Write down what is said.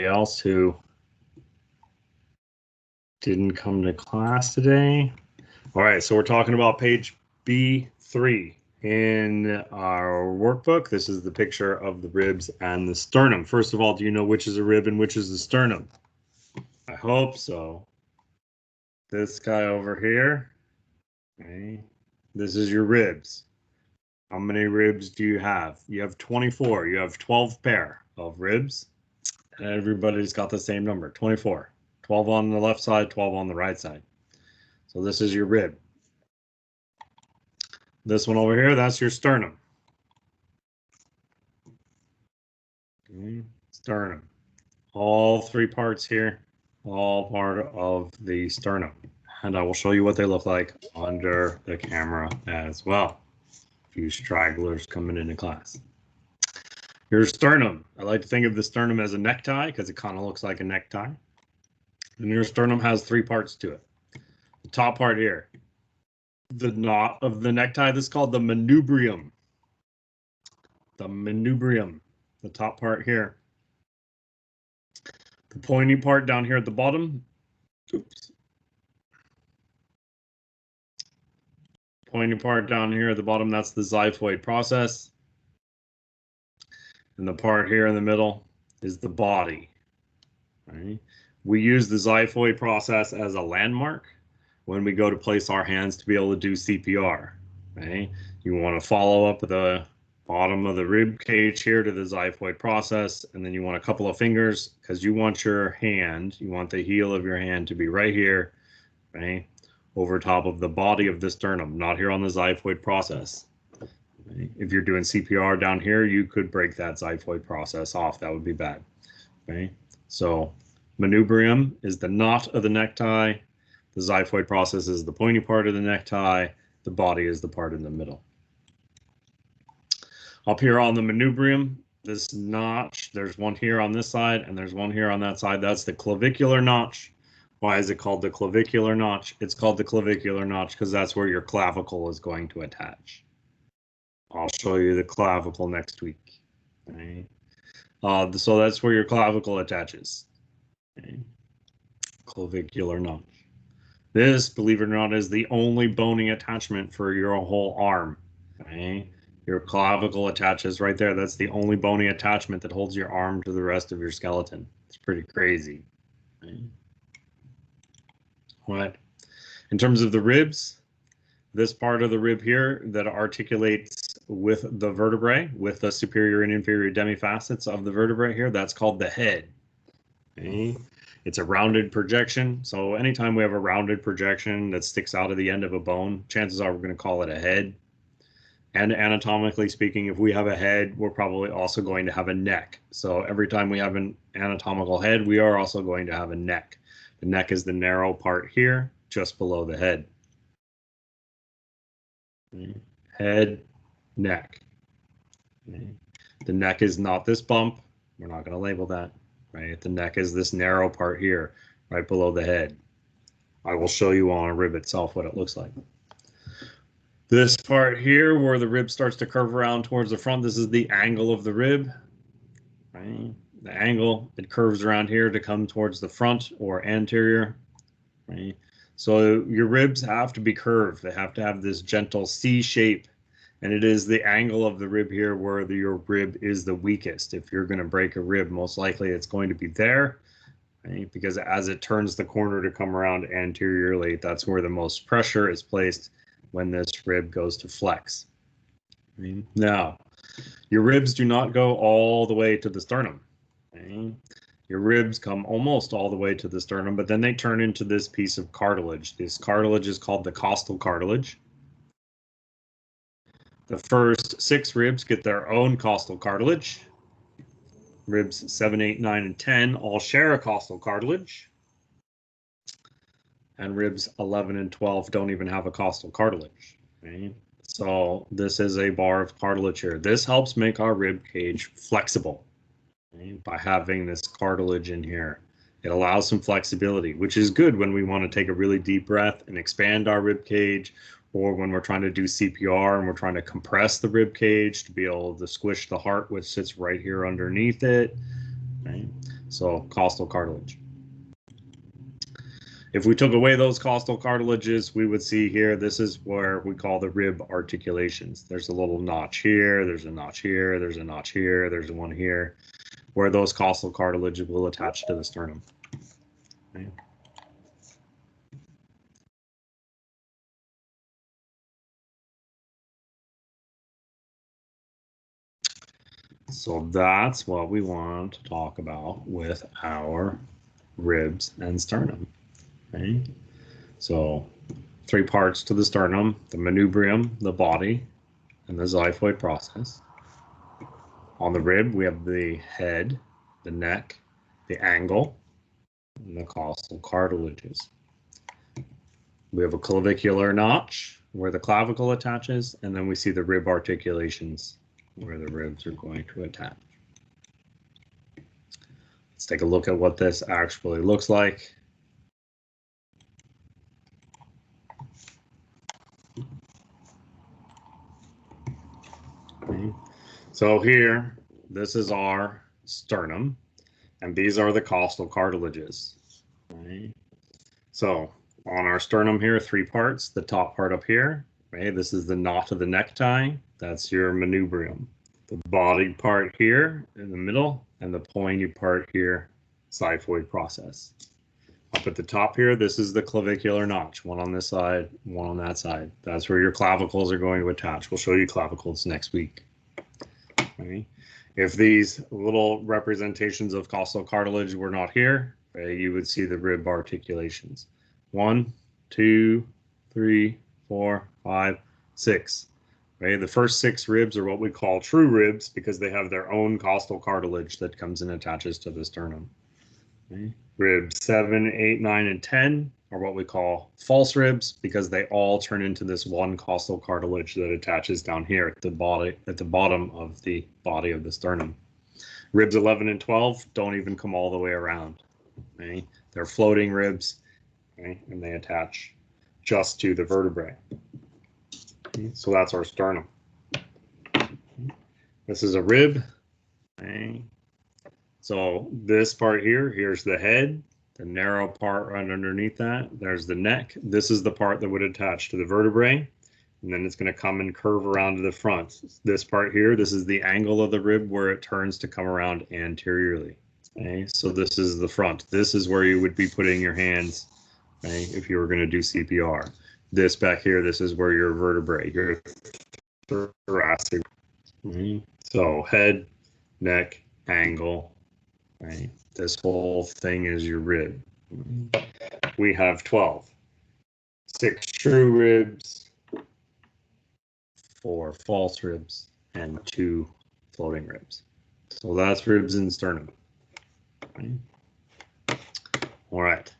else who didn't come to class today? All right, so we're talking about page B3 in our workbook. This is the picture of the ribs and the sternum. First of all, do you know which is a rib and which is the sternum? I hope so. This guy over here, okay, this is your ribs. How many ribs do you have? You have 24. You have 12 pair of ribs. And everybody's got the same number, 24. 12 on the left side, 12 on the right side. So this is your rib. This one over here, that's your sternum. Okay. Sternum. All three parts here, all part of the sternum. And I will show you what they look like under the camera as well. A few stragglers coming into class. Your sternum. I like to think of the sternum as a necktie because it kind of looks like a necktie. And your sternum has three parts to it. The top part here, the knot of the necktie, this is called the manubrium. The manubrium, the top part here. The pointy part down here at the bottom. Oops. Pointy part down here at the bottom, that's the xiphoid process. And the part here in the middle is the body. Right? We use the xiphoid process as a landmark when we go to place our hands to be able to do CPR. Right? You want to follow up the bottom of the rib cage here to the xiphoid process, and then you want a couple of fingers because you want your hand, you want the heel of your hand to be right here, right, over top of the body of the sternum, not here on the xiphoid process. Right? If you're doing CPR down here, you could break that xiphoid process off. That would be bad. Okay, so manubrium is the knot of the necktie. The xiphoid process is the pointy part of the necktie. The body is the part in the middle. Up here on the manubrium, this notch, there's one here on this side and there's one here on that side. That's the clavicular notch. Why is it called the clavicular notch? It's called the clavicular notch because that's where your clavicle is going to attach. I'll show you the clavicle next week. Okay. So that's where your clavicle attaches. Okay. Clavicular notch. This, believe it or not, is the only bony attachment for your whole arm. Okay. Your clavicle attaches right there. That's the only bony attachment that holds your arm to the rest of your skeleton. It's pretty crazy. Okay. What? In terms of the ribs, this part of the rib here that articulates with the vertebrae, with the superior and inferior demifacets of the vertebrae here, that's called the head. Okay. It's a rounded projection. So anytime we have a rounded projection that sticks out of the end of a bone, chances are we're going to call it a head. And anatomically speaking, if we have a head, we're probably also going to have a neck. So every time we have an anatomical head, we are also going to have a neck. The neck is the narrow part here, just below the head. Okay. Head, neck. Okay. The neck is not this bump. We're not going to label that. Right? The neck is this narrow part here, right below the head. I will show you on a rib itself what it looks like. This part here where the rib starts to curve around towards the front, this is the angle of the rib. Right? The angle, it curves around here to come towards the front or anterior. Right? So your ribs have to be curved. They have to have this gentle C shape. And it is the angle of the rib here where your rib is the weakest. If you're going to break a rib, most likely it's going to be there. Right? Because as it turns the corner to come around anteriorly, that's where the most pressure is placed when this rib goes to flex. Right? Now, your ribs do not go all the way to the sternum. Okay? Your ribs come almost all the way to the sternum, but then they turn into this piece of cartilage. This cartilage is called the costal cartilage. The first 6 ribs get their own costal cartilage. Ribs 7, 8, 9, and 10 all share a costal cartilage. And ribs 11 and 12 don't even have a costal cartilage. Okay? So this is a bar of cartilage here. This helps make our rib cage flexible, okay, by having this cartilage in here. It allows some flexibility, which is good when we want to take a really deep breath and expand our rib cage, or when we're trying to do CPR and we're trying to compress the rib cage to be able to squish the heart, which sits right here underneath it. Right? So costal cartilage. If we took away those costal cartilages, we would see here, this is where we call the rib articulations. There's a little notch here, there's a notch here, there's a notch here, there's one here, where those costal cartilages will attach to the sternum. Okay. So that's what we want to talk about with our ribs and sternum. Okay. So 3 parts to the sternum: the manubrium, the body, and the xiphoid process. On the rib, we have the head, the neck, the angle, and the costal cartilages. We have a clavicular notch where the clavicle attaches, and then we see the rib articulations where the ribs are going to attach. Let's take a look at what this actually looks like. Okay. So here, this is our sternum, and these are the costal cartilages. Okay. So on our sternum here, 3 parts. The top part up here, right? This is the knot of the necktie. That's your manubrium. The body part here in the middle, and the pointy part here, xiphoid process. Up at the top here, this is the clavicular notch. One on this side, one on that side. That's where your clavicles are going to attach. We'll show you clavicles next week. Okay. If these little representations of costal cartilage were not here, okay, you would see the rib articulations. 1, 2, 3, 4, 5, 6. Okay, the first 6 ribs are what we call true ribs because they have their own costal cartilage that comes and attaches to the sternum. Okay. Ribs 7, 8, 9, and 10 are what we call false ribs because they all turn into this one costal cartilage that attaches down here at the bottom of the body of the sternum. Ribs 11 and 12 don't even come all the way around. Okay. They're floating ribs, okay, and they attach just to the vertebrae. Okay. So that's our sternum. This is a rib. Okay. So this part here, here's the head, the narrow part right underneath that. There's the neck. This is the part that would attach to the vertebrae. And then it's going to come and curve around to the front. This part here, this is the angle of the rib where it turns to come around anteriorly. Okay, so this is the front. This is where you would be putting your hands, okay, if you were going to do CPR. This back here, this is where your vertebrae, your thoracic. Okay. So head, neck, angle. Right. This whole thing is your rib. We have 12. 6 true ribs, 4 false ribs, and 2 floating ribs. So that's ribs and sternum. Okay. All right.